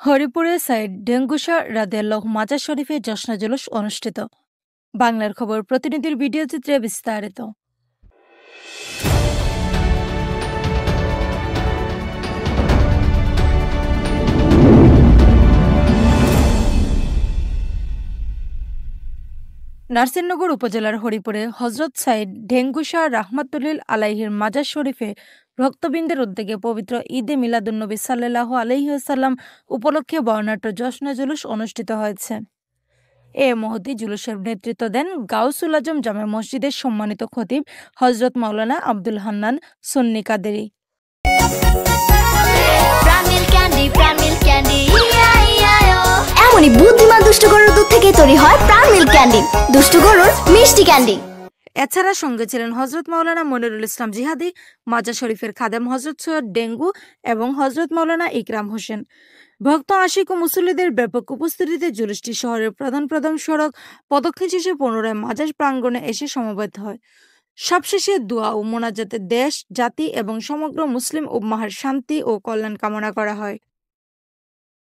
হরিপুরে সাইদ ডেঙ্গুসা রাদিয়াল্লাহু মাজার শরীফে জশ্ন জুলুস অনুষ্ঠিত। বাংলার খবর প্রতিনিধির ভিডিও চিত্রে বিস্তারিত। নার্সিনগর উপজেলার হরিপুরে হজরত সাইদ ঢেঙ্গুসা রাহমাতুল্লিল আলাইহির মাজার শরীফে ভক্তবৃন্দের উদ্যোগে পবিত্র ঈদে মিলাদুন্নবী সাল্লাল্লাহু আলাইহি ওয়াসাল্লাম উপলক্ষে বর্ণাঢ্য জশ্ন জুলুস অনুষ্ঠিত হয়েছে। এ মহতী জুলুসের নেতৃত্ব দেন গাউসুল আজম জামে মসজিদের সম্মানিত খতিব হজরত মাওলানা আব্দুল হান্নান সুন্নি কাদেরী। এমনই বুদ্ধিমান দুষ্ট গরুর দুধ থেকে তৈরি হয় প্রাণ মিল্ক ক্যান্ডি, দুষ্ট গরুর মিষ্টি ক্যান্ডি। এছাড়া সঙ্গে ছিলেন হজরত মাওলানা মনিরুল ইসলাম জিহাদি, মাজার শরীফের খাদেম হজরত সৈয়দ ডেঙ্গু এবং হজরত মাওলানা ইকরাম হোসেন। ভক্ত আশিক ও মুসল্লিদের ব্যাপক উপস্থিতিতে জুলুসটি শহরের প্রধান প্রধান সড়ক প্রদক্ষিণ শেষে পুনরায় মাজার প্রাঙ্গণে এসে সমবেত হয়। সবশেষে দোয়া ও মোনাজাতে দেশ, জাতি এবং সমগ্র মুসলিম উম্মাহর শান্তি ও কল্যাণ কামনা করা হয়।